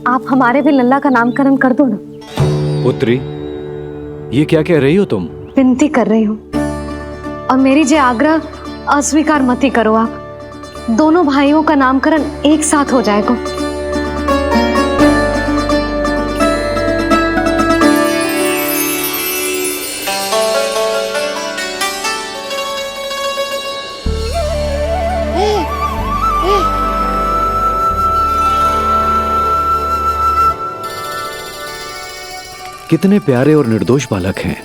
आप हमारे भी लल्ला का नामकरण कर दो ना। पुत्री, ये क्या कह रही हो तुम? विनती कर रही हूँ, और मेरी जे आग्रह अस्वीकार मत ही करो। आप दोनों भाइयों का नामकरण एक साथ हो जाएगा। कितने प्यारे और निर्दोष बालक हैं।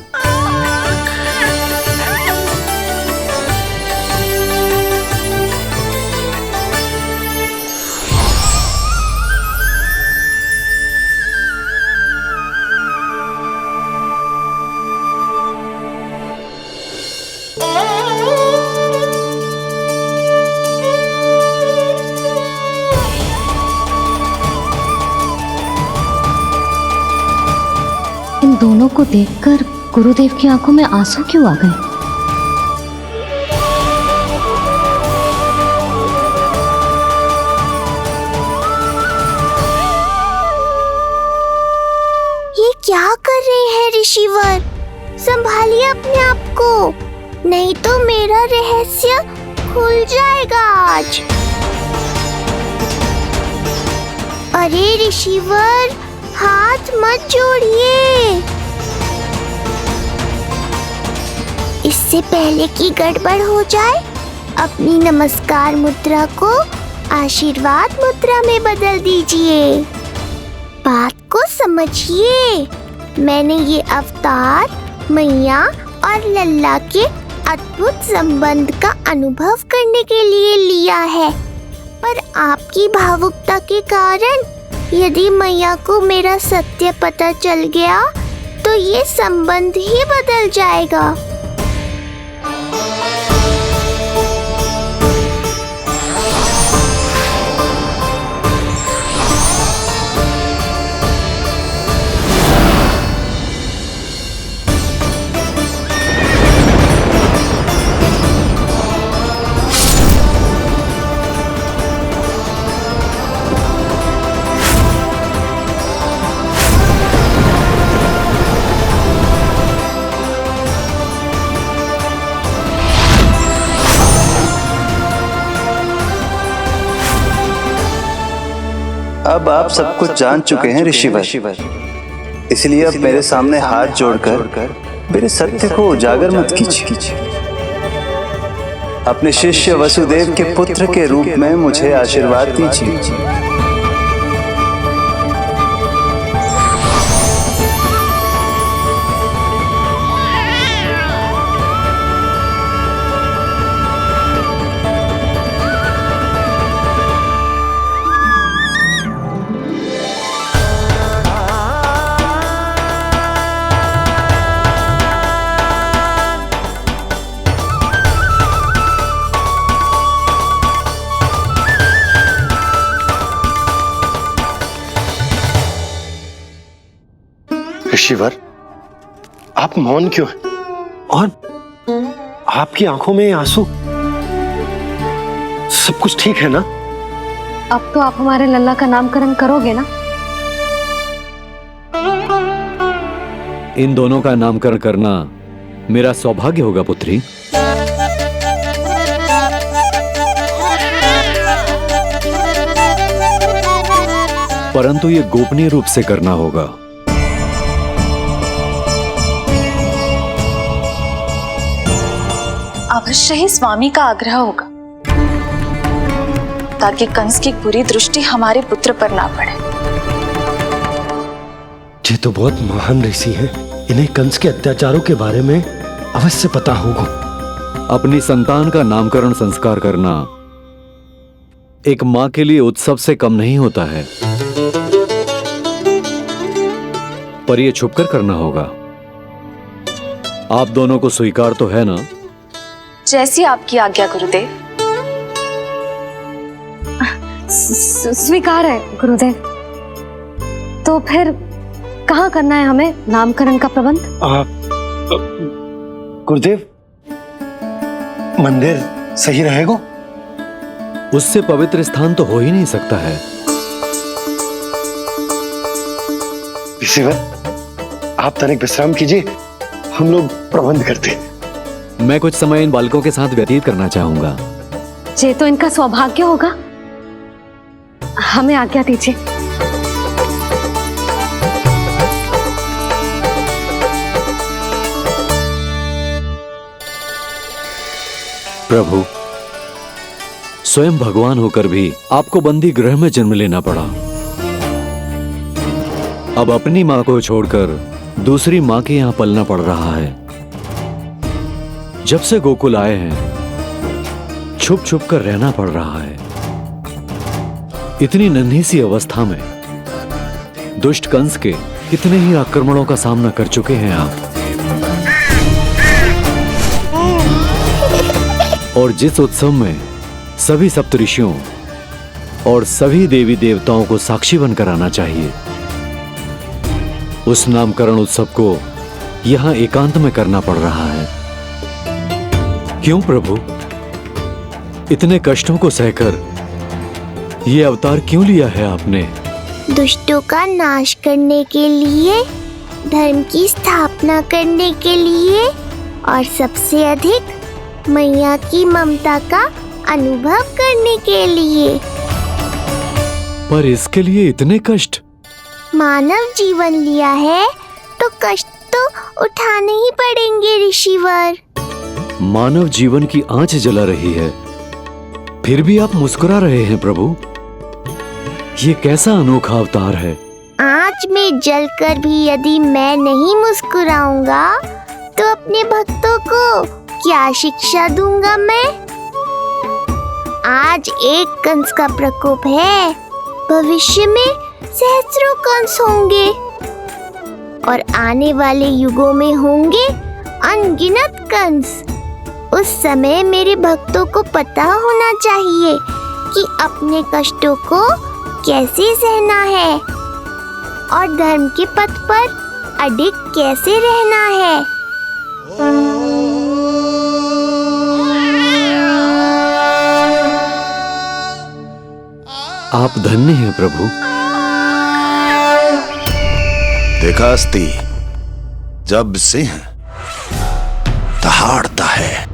इन दोनों को देखकर गुरुदेव की आंखों में आंसू क्यों आ गए? ये क्या कर रहे हैं ऋषिवर? संभालिए अपने आप को, नहीं तो मेरा रहस्य खुल जाएगा आज। अरे ऋषिवर, हाथ मत जोड़िए। इससे पहले कि गड़बड़ हो जाए, अपनी नमस्कार मुद्रा को आशीर्वाद मुद्रा में बदल दीजिए। बात को समझिए। मैंने ये अवतार मैया और लल्ला के अद्भुत संबंध का अनुभव करने के लिए लिया है, पर आपकी भावुकता के कारण यदि मैया को मेरा सत्य पता चल गया तो ये संबंध ही बदल जाएगा। अब आप सब कुछ जान चुके हैं ऋषिवर, इसलिए अब मेरे सामने हाथ जोड़कर मेरे सत्य को उजागर मत कीजिए। अपने शिष्य वसुदेव के पुत्र के रूप में मुझे आशीर्वाद दीजिए। ऋषिवर, आप मौन क्यों हैं? और आपकी आंखों में आंसू? सब कुछ ठीक है ना? अब तो आप हमारे लल्ला का नामकरण करोगे ना? इन दोनों का नामकरण करना मेरा सौभाग्य होगा पुत्री। परंतु ये गोपनीय रूप से करना होगा। अवश्य ही स्वामी का आग्रह होगा, ताकि कंस की बुरी दृष्टि हमारे पुत्र पर ना पड़े। ये तो बहुत महान ऋषि हैं, इन्हें कंस के अत्याचारों के बारे में अवश्य पता होगा। अपनी संतान का नामकरण संस्कार करना एक मां के लिए उत्सव से कम नहीं होता है, पर यह छुपकर करना होगा। आप दोनों को स्वीकार तो है ना? जैसी आपकी आज्ञा गुरुदेव। स्वीकार है गुरुदेव। तो फिर कहाँ करना है हमें नामकरण का प्रबंध? गुरुदेव, मंदिर सही रहेगा? उससे पवित्र स्थान तो हो ही नहीं सकता है। ऋषिवर, आप तनिक विश्राम कीजिए, हम लोग प्रबंध करते हैं। मैं कुछ समय इन बालकों के साथ व्यतीत करना चाहूंगा। ये तो इनका सौभाग्य होगा। हमें आज्ञा दीजिए। प्रभु, स्वयं भगवान होकर भी आपको बंदी गृह में जन्म लेना पड़ा। अब अपनी मां को छोड़कर दूसरी मां के यहां पलना पड़ रहा है। जब से गोकुल आए हैं छुप छुप कर रहना पड़ रहा है। इतनी नन्ही सी अवस्था में दुष्ट कंस के कितने ही आक्रमणों का सामना कर चुके हैं आप। और जिस उत्सव में सभी सप्तऋषियों और सभी देवी देवताओं को साक्षी बनकर आना चाहिए, उस नामकरण उत्सव को यहां एकांत में करना पड़ रहा है। क्यों प्रभु, इतने कष्टों को सहकर ये अवतार क्यों लिया है आपने? दुष्टों का नाश करने के लिए, धर्म की स्थापना करने के लिए और सबसे अधिक मैया की ममता का अनुभव करने के लिए। पर इसके लिए इतने कष्ट? मानव जीवन लिया है तो कष्ट तो उठाने ही पड़ेंगे ऋषिवर। मानव जीवन की आंच जला रही है, फिर भी आप मुस्कुरा रहे हैं प्रभु। ये कैसा अनोखा अवतार है। आंच में जलकर भी यदि मैं नहीं मुस्कुराऊंगा तो अपने भक्तों को क्या शिक्षा दूंगा मैं? आज एक कंस का प्रकोप है, भविष्य में सहस्रों कंस होंगे और आने वाले युगों में होंगे अनगिनत कंस। उस समय मेरे भक्तों को पता होना चाहिए कि अपने कष्टों को कैसे सहना है और धर्म के पथ पर अडिग कैसे रहना है। आप धन्य हैं प्रभु। देखा अस्ति, जब सिंह दहाड़ता है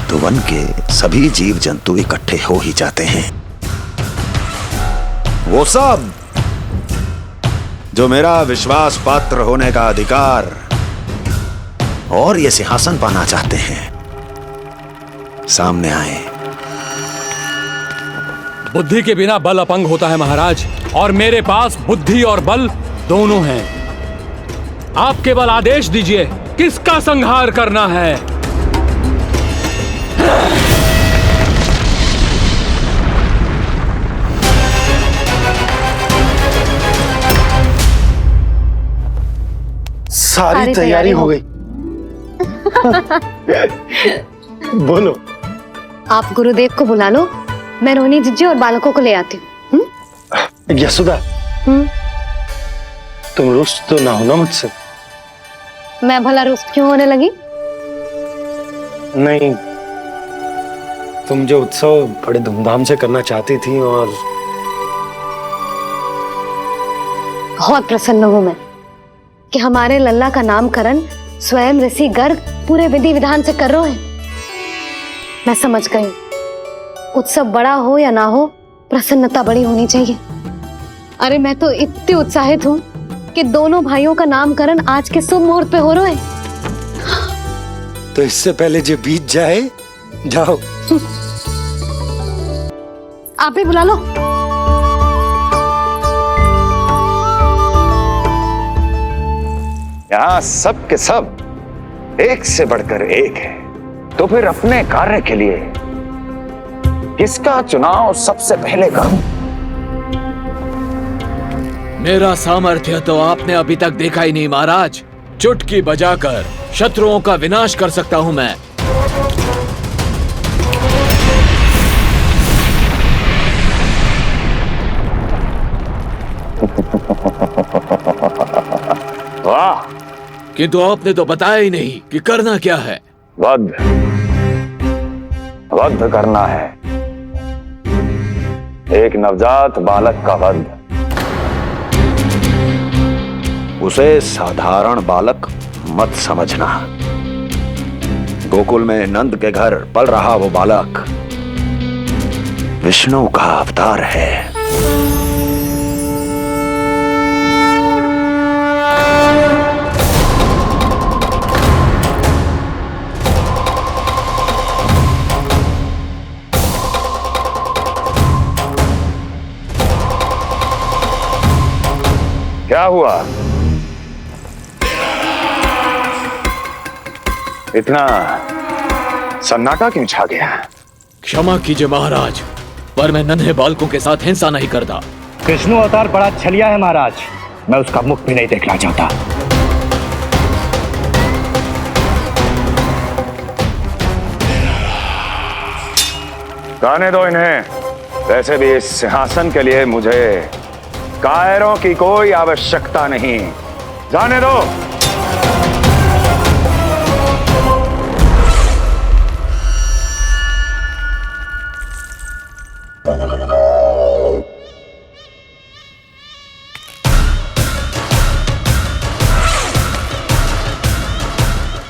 तो वन के सभी जीव जंतु इकट्ठे हो ही जाते हैं। वो सब जो मेरा विश्वास पात्र होने का अधिकार और ये सिंहासन पाना चाहते हैं, सामने आए। बुद्धि के बिना बल अपंग होता है महाराज, और मेरे पास बुद्धि और बल दोनों हैं। आप केवल आदेश दीजिए किसका संहार करना है। सारी तैयारी हो गई। बोलो। आप गुरुदेव को बुला लो, मैं रोहिणी जीजी और बालकों को ले आती हूँ। यशोदा, तुम रुष्ट तो ना हो ना मुझसे? मैं भला रुष्ट क्यों होने लगी? नहीं, तुम जो उत्सव बड़े धूमधाम से करना चाहती थी और बहुत प्रसन्न हूँ मैं कि हमारे लल्ला का नामकरण स्वयं ऋषि गर्ग पूरे विधि विधान से कर रहे हैं। मैं समझ गई, उत्सव बड़ा हो या ना हो, प्रसन्नता बड़ी होनी चाहिए। अरे मैं तो इतनी उत्साहित हूँ कि दोनों भाइयों का नामकरण आज के शुभ मुहूर्त पे हो रहा है। तो इससे पहले जो बीत जाए, जाओ। आप ही बुला लो। यहाँ सब के सब एक से बढ़कर एक है, तो फिर अपने कार्य के लिए किसका चुनाव सबसे पहले करूं? मेरा सामर्थ्य तो आपने अभी तक देखा ही नहीं महाराज। चुटकी बजाकर शत्रुओं का विनाश कर सकता हूं मैं। वाह! किंतु आपने तो बताया ही नहीं कि करना क्या है। वध करना है, एक नवजात बालक का वध। उसे साधारण बालक मत समझना। गोकुल में नंद के घर पल रहा वो बालक विष्णु का अवतार है। क्या हुआ? इतना सन्नाटा क्यों छा गया? क्षमा कीजिए महाराज, पर मैं नन्हे बालकों के साथ हिंसा नहीं करता। विष्णु अवतार बड़ा छलिया है महाराज, मैं उसका मुख भी नहीं देखना चाहता। जाने दो इन्हें। वैसे भी इस सिंहासन के लिए मुझे कायरों की कोई आवश्यकता नहीं। जाने दो।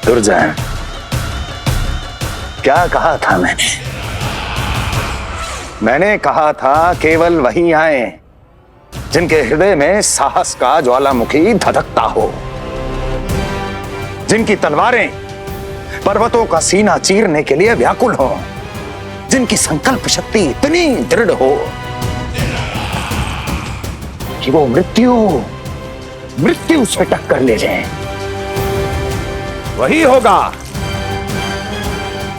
दुर्जय, क्या कहा था मैंने कहा था केवल वही आए जिनके हृदय में साहस का ज्वालामुखी धधकता हो, जिनकी तलवारें पर्वतों का सीना चीरने के लिए व्याकुल हो, जिनकी संकल्प शक्ति इतनी दृढ़ हो कि वो मृत्यु से टक्कर ले जाए। वही होगा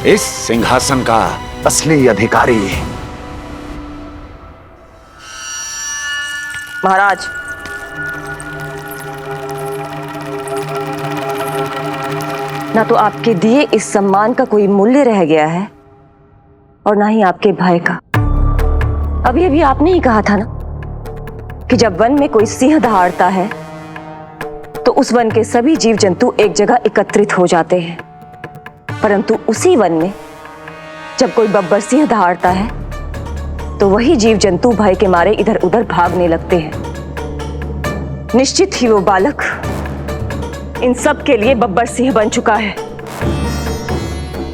इस सिंहासन का असली अधिकारी। महाराज, ना तो आपके दिए इस सम्मान का कोई मूल्य रह गया है और ना ही आपके भय का। अभी अभी आपने ही कहा था ना कि जब वन में कोई सिंह दहाड़ता है तो उस वन के सभी जीव जंतु एक जगह एकत्रित हो जाते हैं, परंतु उसी वन में जब कोई बब्बर सिंह दहाड़ता है तो वही जीव जंतु भय के मारे इधर उधर भागने लगते हैं। निश्चित ही वो बालक इन सब के लिए बब्बर सिंह बन चुका है।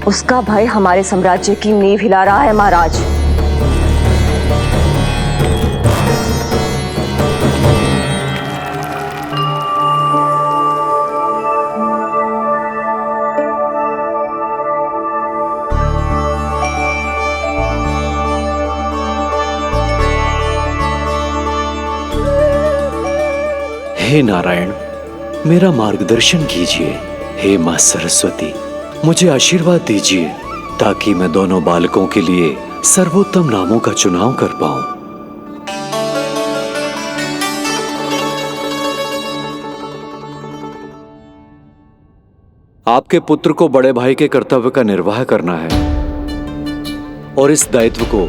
उसका भय हमारे साम्राज्य की नींव हिला रहा है महाराज। हे नारायण, मेरा मार्गदर्शन कीजिए। हे मां सरस्वती, मुझे आशीर्वाद दीजिए ताकि मैं दोनों बालकों के लिए सर्वोत्तम नामों का चुनाव कर पाऊं। आपके पुत्र को बड़े भाई के कर्तव्य का निर्वाह करना है और इस दायित्व को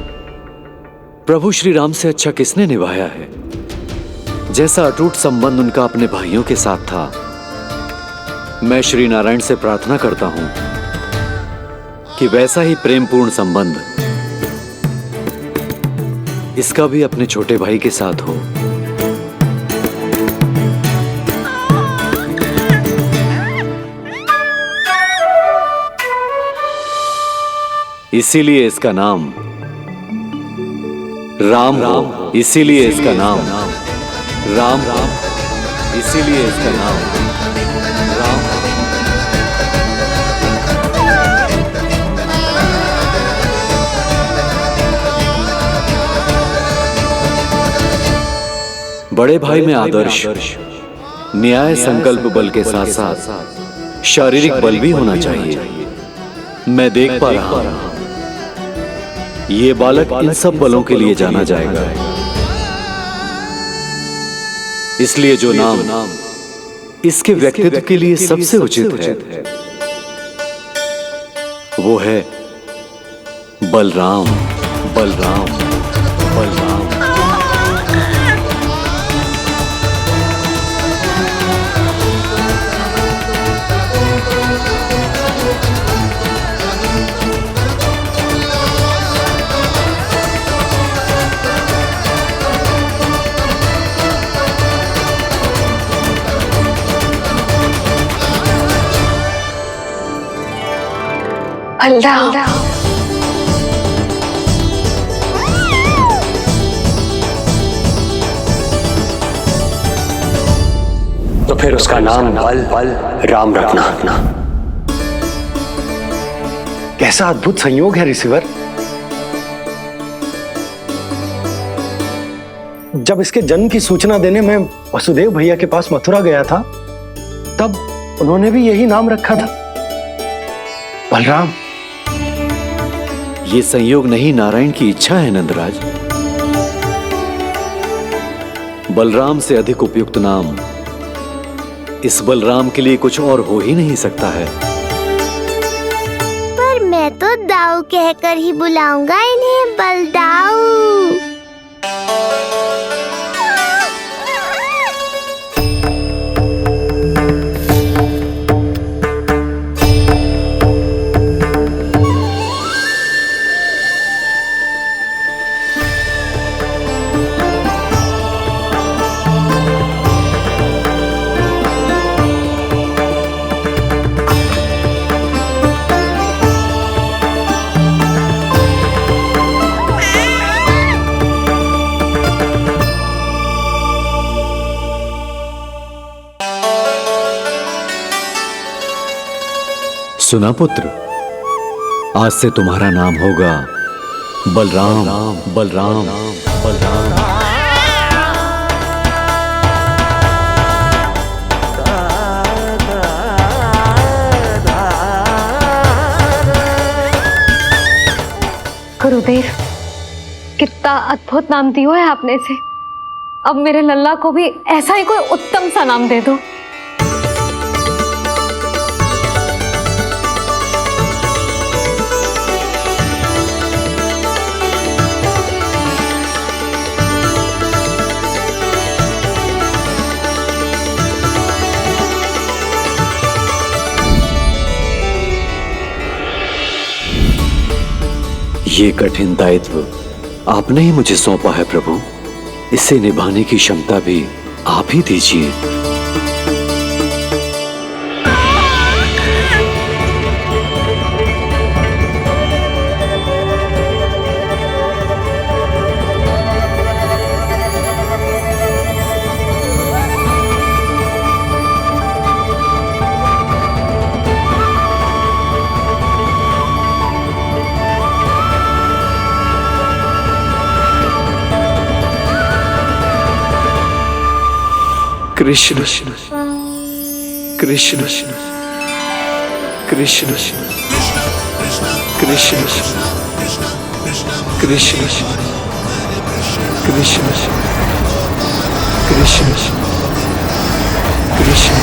प्रभु श्री राम से अच्छा किसने निभाया है? जैसा अटूट संबंध उनका अपने भाइयों के साथ था, मैं श्री नारायण से प्रार्थना करता हूं कि वैसा ही प्रेमपूर्ण संबंध इसका भी अपने छोटे भाई के साथ हो। इसीलिए इसका नाम राम हो। इसीलिए इसका नाम राम, इसीलिए इसका नाम राम। बड़े भाई में आदर्श, न्याय, संकल्प बल के साथ साथ शारीरिक बल भी होना चाहिए। मैं देख पा रहा हूं ये बालक इन सब बलों के लिए जाना जाएगा। इसलिए जो नाम इसके व्यक्तित्व के लिए सबसे उचित है वो है बलराम। बलराम, बलराम। बलराम। तो फिर उसका नाम बल राम रखना। कैसा अद्भुत संयोग है रिसीवर। जब इसके जन्म की सूचना देने मैं वसुदेव भैया के पास मथुरा गया था, तब उन्होंने भी यही नाम रखा था, बलराम। ये संयोग नहीं, नारायण की इच्छा है नंदराज। बलराम से अधिक उपयुक्त नाम इस बलराम के लिए कुछ और हो ही नहीं सकता है। पर मैं तो दाऊ कहकर ही बुलाऊंगा इन्हें, बलदाऊ। सुना पुत्र, आज से तुम्हारा नाम होगा बलराम। बलराम बलराम। गुरुदेव, कितना अद्भुत नाम दियो है आपने इसे। अब मेरे लल्ला को भी ऐसा ही कोई उत्तम सा नाम दे दो। ये कठिन दायित्व आपने ही मुझे सौंपा है प्रभु। इसे निभाने की क्षमता भी आप ही दीजिए। कृष्ण कृष्ण कृष्ण कृष्ण कृष्ण कृष्ण कृष्ण कृष्ण।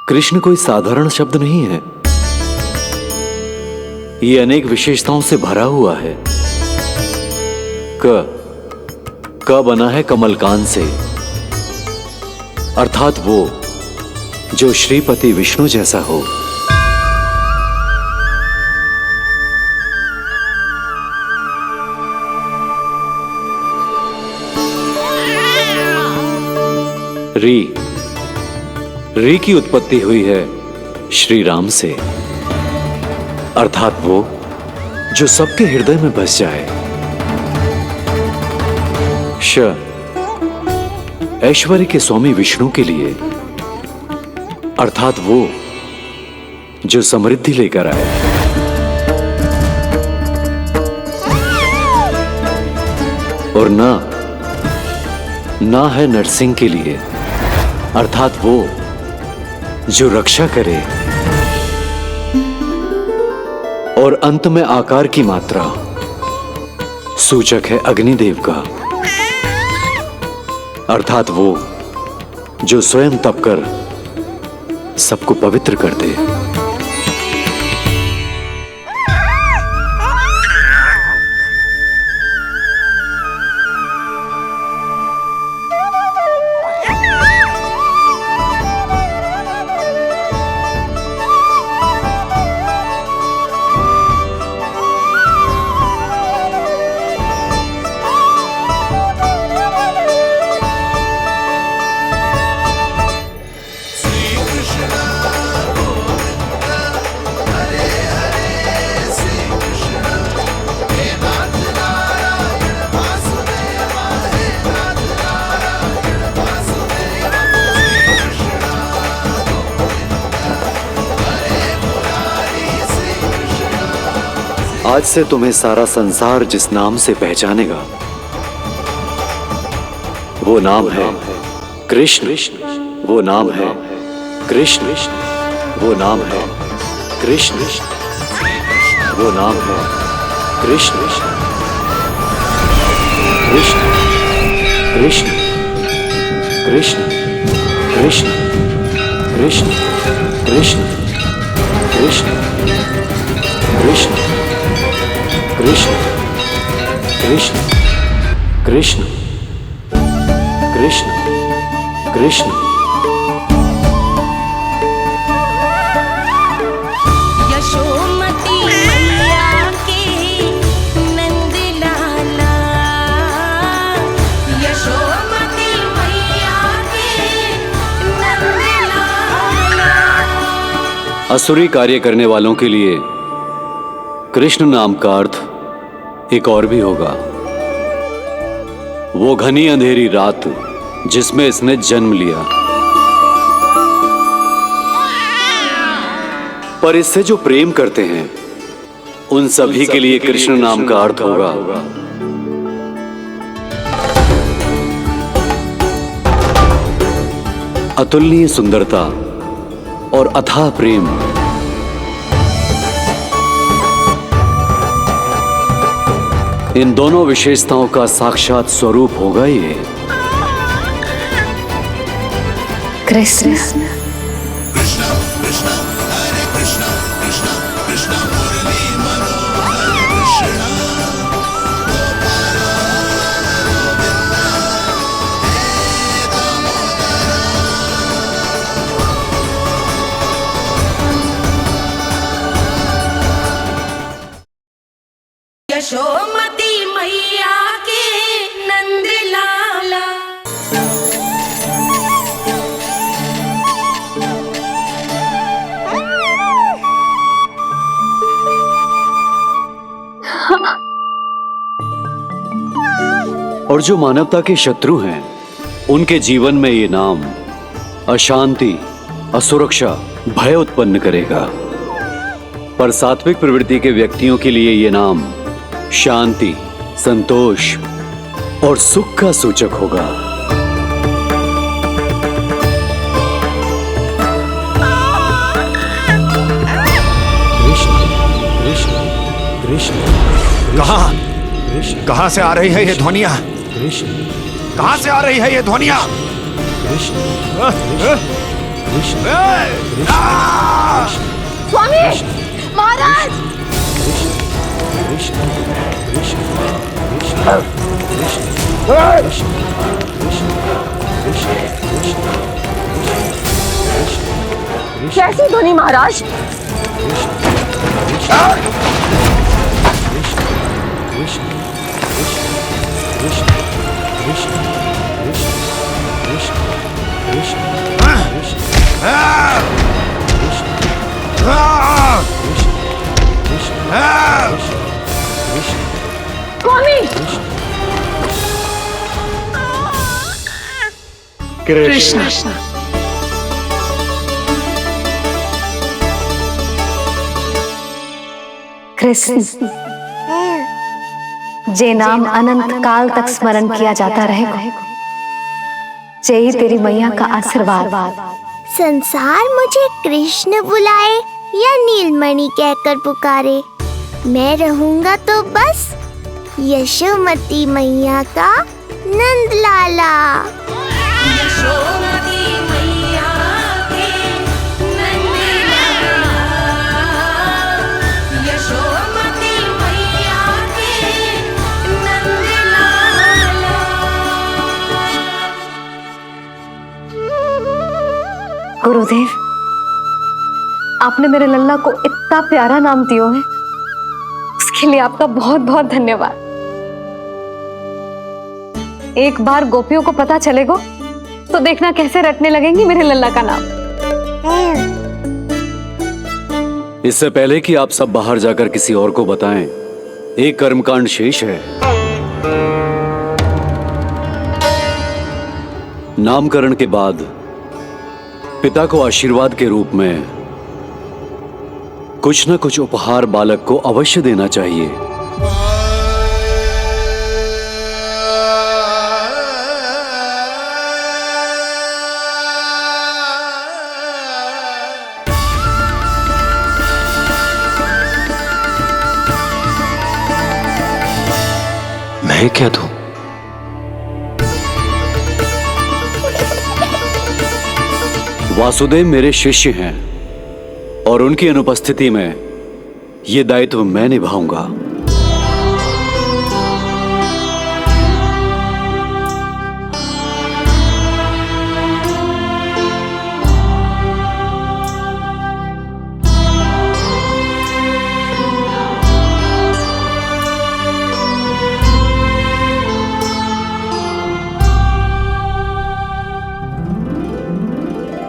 कृष्ण कोई साधारण शब्द नहीं है। ये अनेक विशेषताओं से भरा हुआ है। क बना है कमलकांत से, अर्थात वो जो श्रीपति विष्णु जैसा हो। री की उत्पत्ति हुई है श्री राम से, अर्थात वो जो सबके हृदय में बस जाए। श ऐश्वर्य के स्वामी विष्णु के लिए, अर्थात वो जो समृद्धि लेकर आए। और ना है नरसिंह के लिए, अर्थात वो जो रक्षा करे। और अंत में आकार की मात्रा सूचक है अग्निदेव का, अर्थात वो जो स्वयं तप कर सबको पवित्र कर दे। आज से तुम्हें सारा संसार जिस नाम से पहचानेगा वो नाम है कृष्ण। वो नाम है कृष्ण। वो नाम है कृष्ण। वो नाम है कृष्ण। कृष्ण कृष्ण कृष्ण कृष्ण कृष्ण कृष्ण कृष्ण कृष्ण कृष्ण कृष्ण कृष्ण कृष्ण कृष्ण। यशोमती मैया के नंद लाला, यशोमती मैया के नंद लाला। असुरी कार्य करने वालों के लिए कृष्ण नाम का अर्थ एक और भी होगा। वो घनी अंधेरी रात जिसमें इसने जन्म लिया। पर इससे जो प्रेम करते हैं उन सभी के लिए कृष्ण नाम का अर्थ होगा अतुलनीय सुंदरता और अथाह प्रेम। इन दोनों विशेषताओं का साक्षात स्वरूप होगा ये कृष्ण। यशोमती मैया के नंद लाला। और जो मानवता के शत्रु हैं उनके जीवन में ये नाम अशांति, असुरक्षा, भय उत्पन्न करेगा। पर सात्विक प्रवृत्ति के व्यक्तियों के लिए ये नाम शांति, संतोष और सुख का सूचक होगा। कृष्ण कृष्ण कृष्ण। कहां से आ रही है ये ध्वनियां? कृष्ण कहां से आ रही है ये ध्वनियां? कृष्ण कृष्ण स्वामी महाराज। कृष्ण कृष्ण कैसी ध्वनि महाराज? स्वामी कृष्ण कृष्ण जे नाम अनंत काल तक स्मरण किया जाता रहेगा, जय तेरी मैया का आशीर्वाद। संसार मुझे कृष्ण बुलाए या नीलमणि कहकर पुकारे, मैं रहूंगा तो बस यशोमती मैया का नंद लाला। यशोमती मैया के नंद लाला, यशोमती मैया के नंद लाला। गुरुदेव, आपने मेरे लल्ला को इतना प्यारा नाम दियो है, उसके लिए आपका बहुत बहुत धन्यवाद। एक बार गोपियों को पता चलेगा तो देखना कैसे रटने लगेंगी मेरे लल्ला का नाम। इससे पहले कि आप सब बाहर जाकर किसी और को बताएं, एक कर्मकांड शेष है। नामकरण के बाद पिता को आशीर्वाद के रूप में कुछ न कुछ उपहार बालक को अवश्य देना चाहिए। मैं क्या दूं? वासुदेव मेरे शिष्य हैं और उनकी अनुपस्थिति में यह दायित्व मैं निभाऊंगा।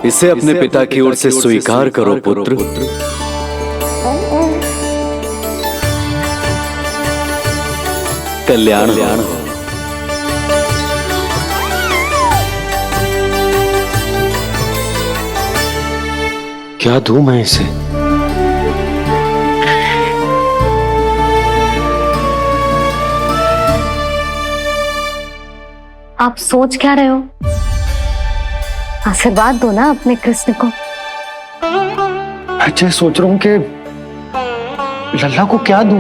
इसे अपने पिता की ओर से स्वीकार करो पुत्र। कल्याण हो। क्या दूं मैं इसे? आप सोच क्या रहे हो? आशीर्वाद दो ना अपने कृष्ण को। अच्छा, सोच रहा हूं कि लल्ला को क्या दूं।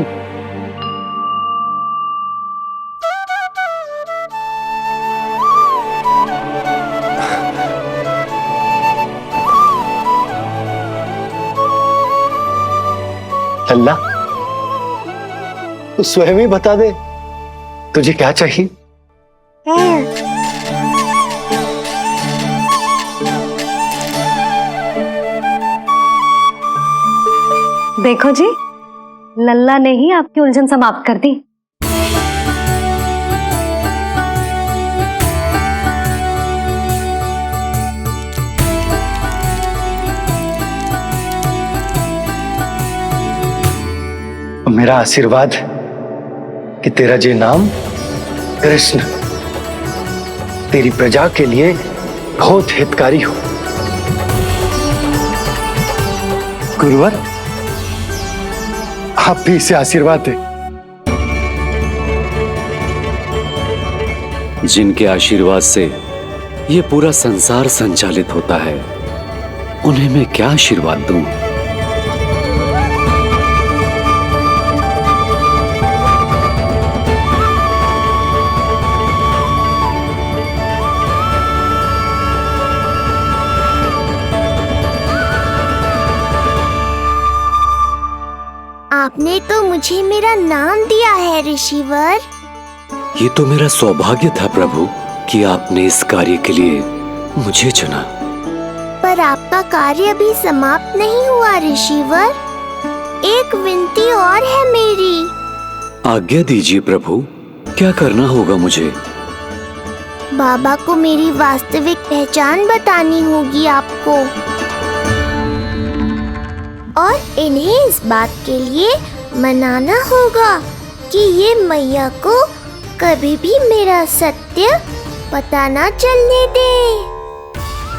लल्ला, तू स्वयं ही बता दे, तुझे क्या चाहिए? देखो जी, लल्ला ने ही आपकी उलझन समाप्त कर दी। मेरा आशीर्वाद कि तेरा जे नाम कृष्ण तेरी प्रजा के लिए बहुत हितकारी हो। गुरुवर, आप भी इसे आशीर्वाद दें। जिनके आशीर्वाद से ये पूरा संसार संचालित होता है, उन्हें मैं क्या आशीर्वाद दूं? आपने तो मुझे मेरा नाम दिया है ऋषिवर। ये तो मेरा सौभाग्य था प्रभु कि आपने इस कार्य के लिए मुझे चुना। पर आपका कार्य अभी समाप्त नहीं हुआ ऋषिवर। एक विनती और है मेरी। आज्ञा दीजिए प्रभु, क्या करना होगा मुझे? बाबा को मेरी वास्तविक पहचान बतानी होगी आपको, और इन्हें इस बात के लिए मनाना होगा कि ये मैया को कभी भी मेरा सत्य पता ना चलने दे।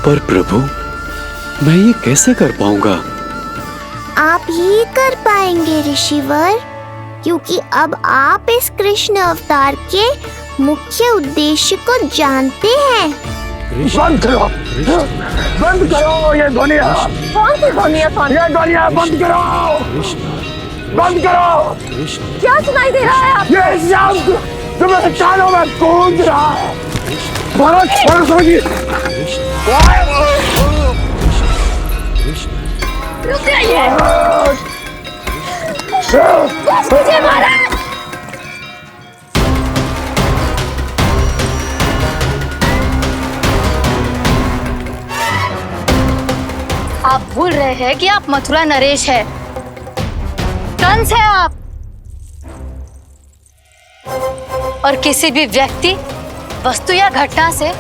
पर प्रभु, मैं ये कैसे कर पाऊंगा? आप ही कर पाएंगे ऋषिवर, क्योंकि अब आप इस कृष्ण अवतार के मुख्य उद्देश्य को जानते हैं। बंद करो, बंद करो ये ध्वनिया। कौन सी ध्वनिया? ये ध्वनिया बंद करो, बंद करो। क्या सुनाई दे रहा है आप? ये शब्द जो मेरे कानों में गूंज रहा है। भारत समझिए। रुक जाइए। महाराज। आप भूल रहे हैं कि आप मथुरा नरेश है, कंस है आप। और किसी भी व्यक्ति, वस्तु या घटना से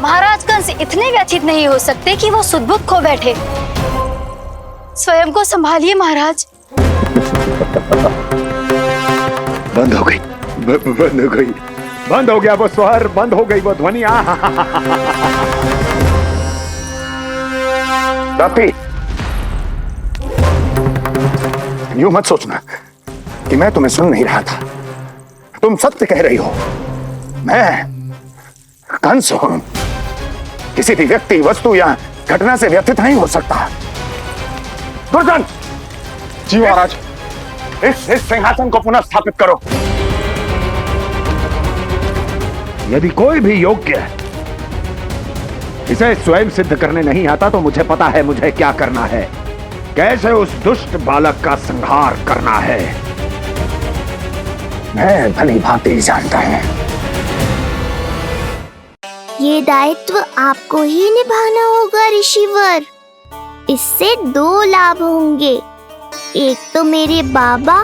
महाराज कंस इतने व्यथित नहीं हो सकते कि वो सुदबुद खो बैठे। स्वयं को संभालिए महाराज। बंद हो गई, बंद हो गई, बंद हो गया वो स्वर, बंद हो गई वो ध्वनि। रापी, यूं मत सोचना कि मैं तुम्हें सुन नहीं रहा था। तुम सत्य कह रही हो। मैं कंस हूं। किसी भी व्यक्ति, वस्तु या घटना से व्यथित नहीं हो सकता। दुर्जन, जी महाराज, इस सिंहासन को पुनः स्थापित करो। यदि कोई भी योग्य इसे स्वयं सिद्ध करने नहीं आता तो मुझे पता है मुझे क्या करना है, कैसे उस दुष्ट बालक का संहार करना है। मैं भली भांति जानता हूं। ये दायित्व आपको ही निभाना होगा ऋषिवर। इससे दो लाभ होंगे। एक तो मेरे बाबा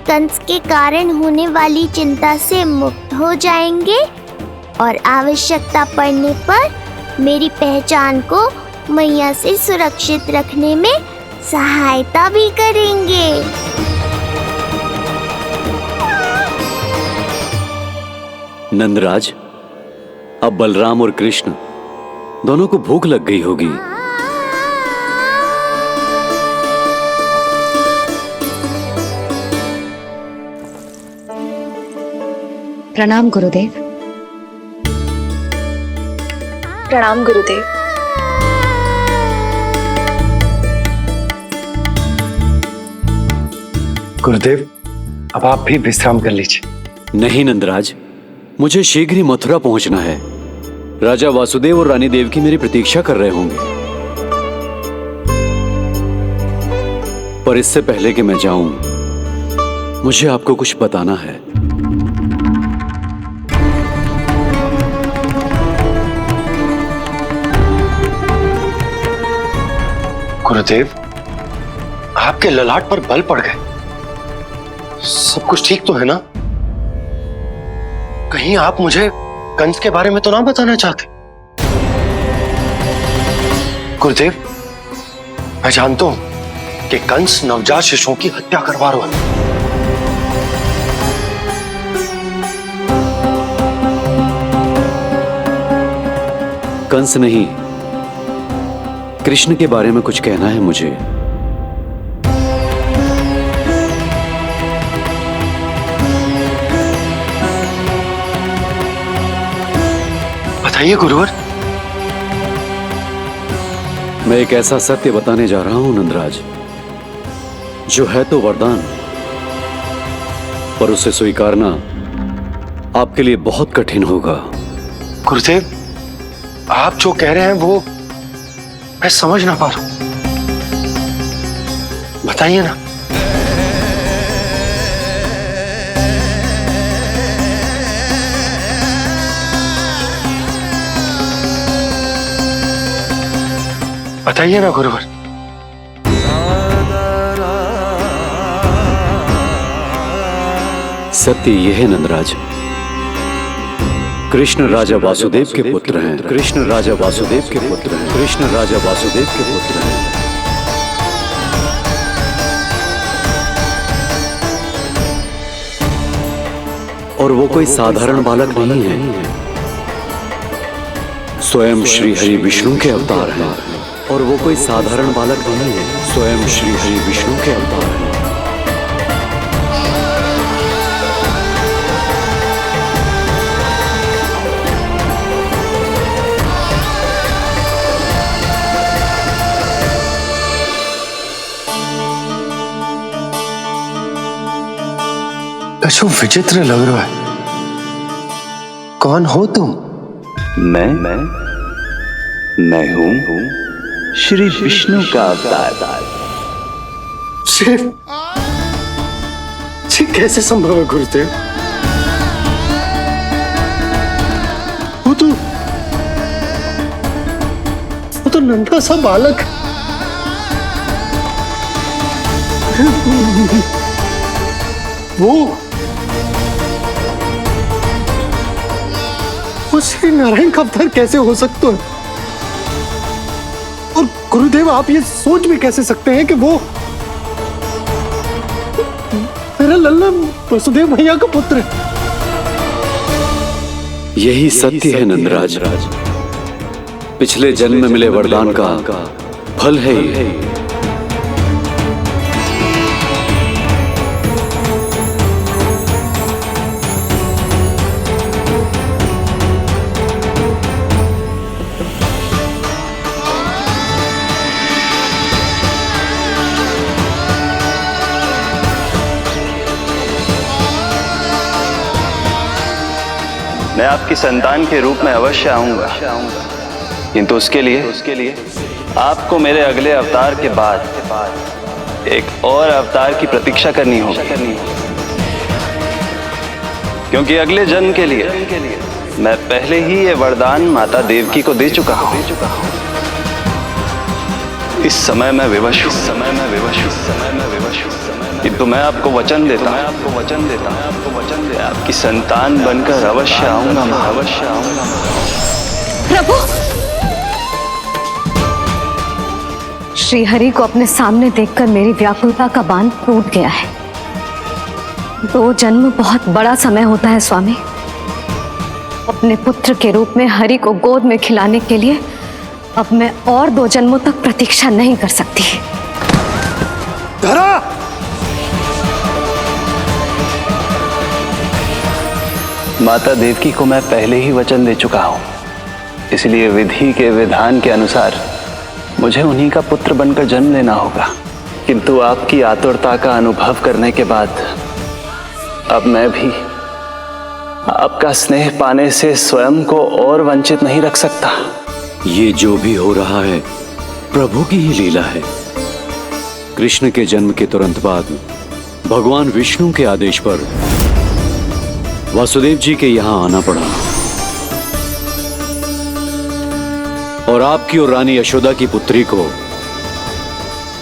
कंस के कारण होने वाली चिंता से मुक्त हो जाएंगे और आवश्यकता पड़ने पर मेरी पहचान को मैया से सुरक्षित रखने में सहायता भी करेंगे। नंदराज, अब बलराम और कृष्ण दोनों को भूख लग गई होगी। प्रणाम गुरुदेव। प्रणाम गुरुदेव। गुरुदेव, अब आप भी विश्राम कर लीजिए। नहीं नंदराज, मुझे शीघ्र ही मथुरा पहुंचना है। राजा वासुदेव और रानी देवकी मेरी प्रतीक्षा कर रहे होंगे। पर इससे पहले कि मैं जाऊं, मुझे आपको कुछ बताना है। गुरुदेव, आपके ललाट पर बल पड़ गए। सब कुछ ठीक तो है ना? कहीं आप मुझे कंस के बारे में तो ना बताना चाहते? गुरुदेव, मैं जानता हूं कि कंस नवजात शिशुओं की हत्या करवा रहा है। कंस नहीं, कृष्ण के बारे में कुछ कहना है मुझे। बताइए गुरुवर। मैं एक ऐसा सत्य बताने जा रहा हूं नंदराज, जो है तो वरदान, पर उसे स्वीकारना आपके लिए बहुत कठिन होगा। गुरुदेव, आप जो कह रहे हैं वो मैं समझ ना पा रहा हूं। बताइए ना। बताइए ना गुरुवर। सत्य यह है नंदराज, कृष्ण राजा वासुदेव के पुत्र हैं। कृष्ण राजा वासुदेव के पुत्र हैं। कृष्ण राजा वासुदेव के पुत्र हैं। और वो कोई साधारण बालक नहीं है, स्वयं श्री हरि विष्णु के अवतार हैं। और वो कोई साधारण बालक नहीं है, स्वयं श्री हरि विष्णु के अवतार हैं। कशु विचित्र लग रहा है। कौन हो तुम? मैं हूं श्री विष्णु का अवतार। शिव जी, कैसे संभव है गुरुदेव? वो तो नन्हा सा बालक है। वो श्री नारायण का अवतार कैसे हो सकता है? और गुरुदेव, आप ये सोच भी कैसे सकते हैं कि वो मेरा लल्ला वसुदेव भैया का पुत्र है? यही सत्य है नंदराज। पिछले जन्म में मिले वरदान का फल है ये। मैं आपकी संतान के रूप में अवश्य आऊंगा, किंतु उसके लिए आपको मेरे अगले अवतार के बाद एक और अवतार की प्रतीक्षा करनी होगी, क्योंकि अगले जन्म के लिए मैं पहले ही ये वरदान माता देवकी को दे चुका हूं। इस समय मैं विवश हूं, किंतु मैं आपको वचन देता हूं, आपकी संतान बनकर अवश्य आऊंगा। प्रभु, श्री हरि को अपने सामने देखकर मेरी व्याकुलता का बांध टूट गया है। 2 जन्म बहुत बड़ा समय होता है स्वामी। अपने पुत्र के रूप में हरि को गोद में खिलाने के लिए अब मैं और 2 जन्मों तक प्रतीक्षा नहीं कर सकती। धरा! माता देवकी को मैं पहले ही वचन दे चुका हूं, इसलिए विधि के विधान के अनुसार मुझे उन्हीं का पुत्र बनकर जन्म लेना होगा। किंतु आपकी आतुरता का अनुभव करने के बाद अब मैं भी आपका स्नेह पाने से स्वयं को और वंचित नहीं रख सकता। ये जो भी हो रहा है प्रभु की ही लीला है। कृष्ण के जन्म के तुरंत बाद भगवान विष्णु के आदेश पर वासुदेव जी के यहां आना पड़ा और आपकी और रानी यशोदा की पुत्री को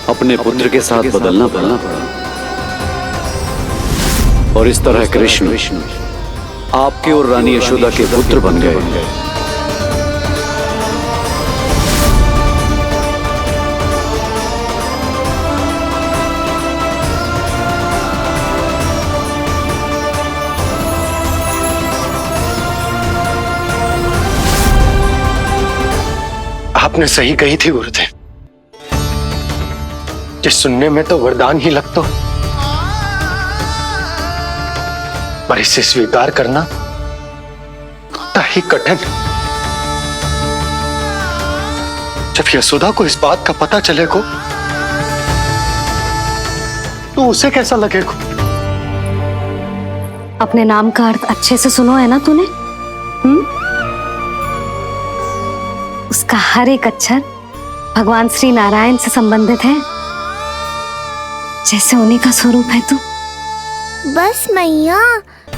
अपने पुत्र के साथ बदलना पड़ा और इस तरह कृष्ण आपके और रानी यशोदा के पुत्र बन गए। आपने सही कही थी गुरुदेव। जिस सुनने में तो वरदान ही लगता, पर इसे स्वीकार करना उतना ही कठिन। जब यशोदा को इस बात का पता चलेगा तो उसे कैसा लगेगा? अपने नाम का अर्थ अच्छे से सुनो है ना तूने? उसका हर एक अक्षर भगवान श्री नारायण से संबंधित है, जैसे उन्हीं का स्वरूप है तू। बस मैया,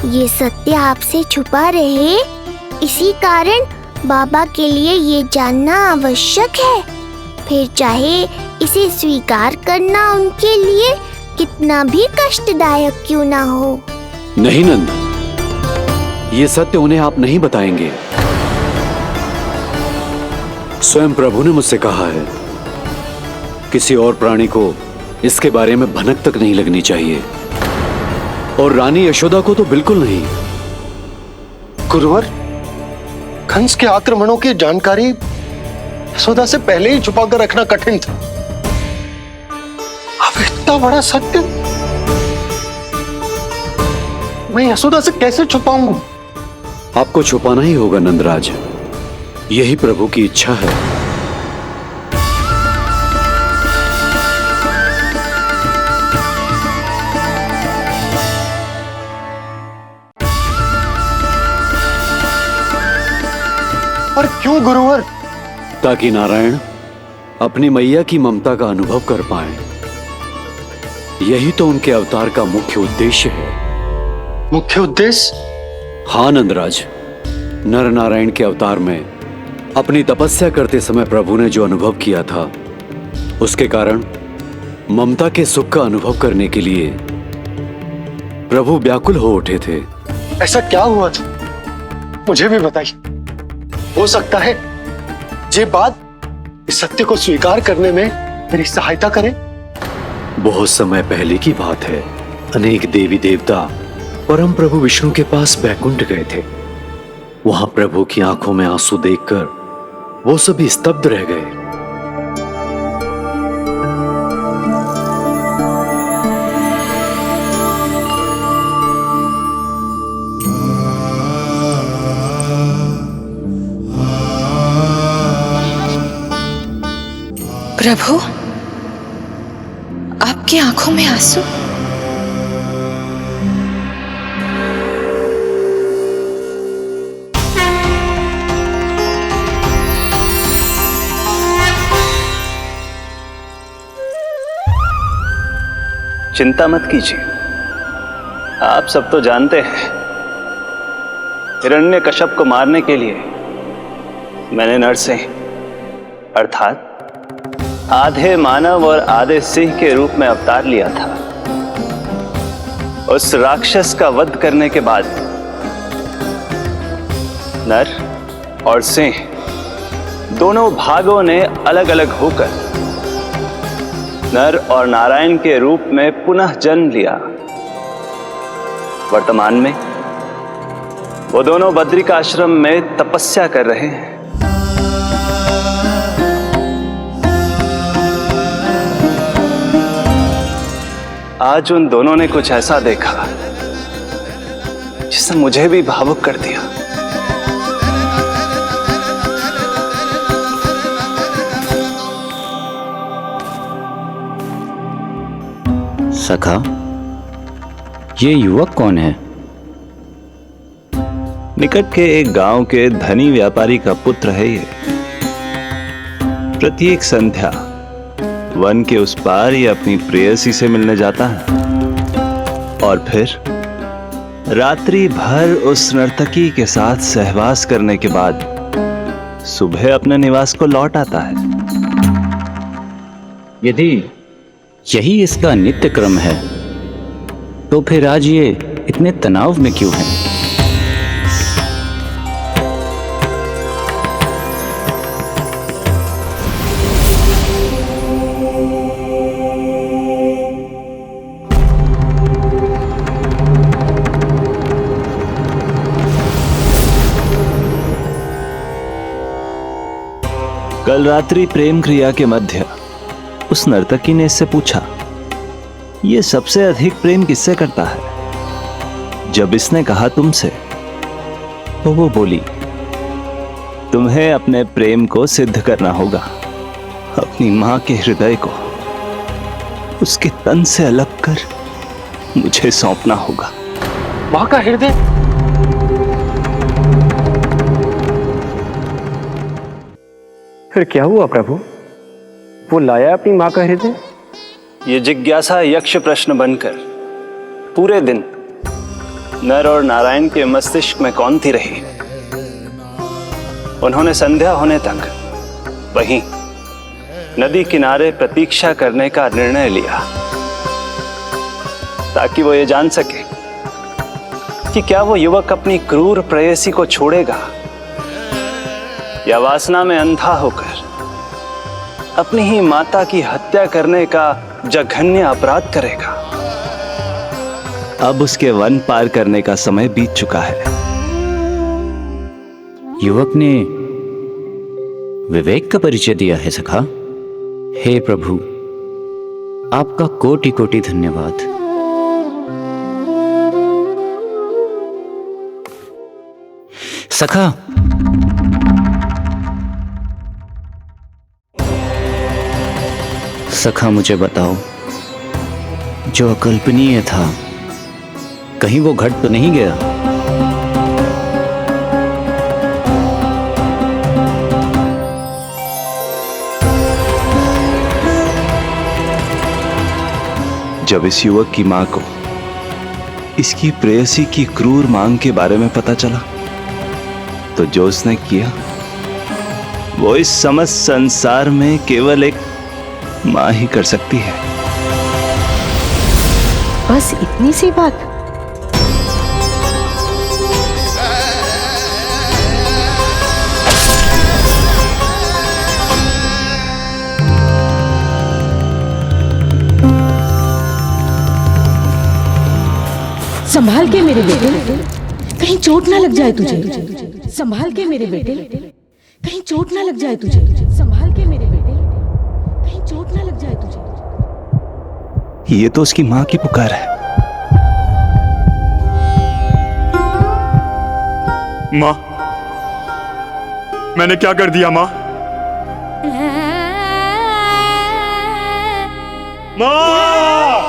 ये सत्य आपसे छुपा रहे, इसी कारण बाबा के लिए ये जानना आवश्यक है। फिर चाहे इसे स्वीकार करना उनके लिए कितना भी कष्टदायक क्यों ना हो। नहीं नंद, ये सत्य उन्हें आप नहीं बताएंगे। स्वयं प्रभु ने मुझसे कहा है किसी और प्राणी को इसके बारे में भनक तक नहीं लगनी चाहिए, और रानी यशोदा को तो बिल्कुल नहीं। गुरुवर, कंस के आक्रमणों की जानकारी यशोदा से पहले ही छुपाकर रखना कठिन था। अब इतना बड़ा सत्य मैं यशोदा से कैसे छुपाऊंगा? आपको छुपाना ही होगा नंदराज, यही प्रभु की इच्छा है। पर क्यों गुरुवर? ताकि नारायण अपनी मैया की ममता का अनुभव कर पाए। यही तो उनके अवतार का मुख्य उद्देश्य है। मुख्य उद्देश्य? हाँ नंदराज, नर नारायण के अवतार में अपनी तपस्या करते समय प्रभु ने जो अनुभव किया था, उसके कारण ममता के सुख का अनुभव करने के लिए प्रभु व्याकुल हो उठे थे। ऐसा क्या हुआ था, मुझे भी बताइए। हो सकता है ये बात इस सत्य को स्वीकार करने में मेरी सहायता करे। बहुत समय पहले की बात है। अनेक देवी देवता परम प्रभु विष्णु के पास बैकुंठ गए थे। वहां प्रभु की आंखों में आंसू देखकर वो सभी स्तब्ध रह गए। प्रभु, आपकी आंखों में आंसू? चिंता मत कीजिए, आप सब तो जानते हैं हिरण्यकश्यप को मारने के लिए मैंने नरसिंह अर्थात आधे मानव और आधे सिंह के रूप में अवतार लिया था। उस राक्षस का वध करने के बाद नर और सिंह दोनों भागों ने अलग अलग होकर नर और नारायण के रूप में पुनः जन्म लिया। वर्तमान में वो दोनों बद्रिकाश्रम में तपस्या कर रहे हैं। आज उन दोनों ने कुछ ऐसा देखा जिसने मुझे भी भावुक कर दिया। सखा, ये युवक कौन है? निकट के एक गांव के धनी व्यापारी का पुत्र है ये। प्रत्येक संध्या वन के उस पार ये अपनी प्रेयसी से मिलने जाता है और फिर रात्रि भर उस नर्तकी के साथ सहवास करने के बाद सुबह अपने निवास को लौट आता है। यदि यही इसका नित्य क्रम है तो फिर आज ये इतने तनाव में क्यों है? कल रात्रि प्रेम क्रिया के मध्य उस नर्तकी ने इससे पूछा, ये सबसे अधिक प्रेम किससे करता है? जब इसने कहा तुमसे, तो वो बोली, तुम्हें अपने प्रेम को सिद्ध करना होगा। अपनी मां के हृदय को उसके तन से अलग कर मुझे सौंपना होगा। मां का हृदय? फिर क्या हुआ प्रभु? वो लाया अपनी मां का हृदय? ये जिज्ञासा यक्ष प्रश्न बनकर पूरे दिन नर और नारायण के मस्तिष्क में कौंधती रही। उन्होंने संध्या होने तक वहीं नदी किनारे प्रतीक्षा करने का निर्णय लिया ताकि वो ये जान सके कि क्या वो युवक अपनी क्रूर प्रेयसी को छोड़ेगा या वासना में अंधा होकर अपनी ही माता की हत्या करने का जघन्य अपराध करेगा। अब उसके वन पार करने का समय बीत चुका है। युवक ने विवेक का परिचय दिया है सखा। हे प्रभु, आपका कोटि कोटि धन्यवाद। सखा, सखा मुझे बताओ, जो अकल्पनीय था कहीं वो घट तो नहीं गया? जब इस युवक की मां को इसकी प्रेयसी की क्रूर मांग के बारे में पता चला तो जो उसने किया वो इस समस्त संसार में केवल एक मां ही कर सकती है। बस इतनी सी बात? संभाल के मेरे बेटे, कहीं चोट ना लग जाए तुझे। संभाल के मेरे बेटे, कहीं चोट ना लग जाए तुझे। संभाल के मेरे बेटे, कहीं चोट ना लग जाए तुझे। ये तो उसकी मां की पुकार है। मां, मैंने क्या कर दिया मां? मां!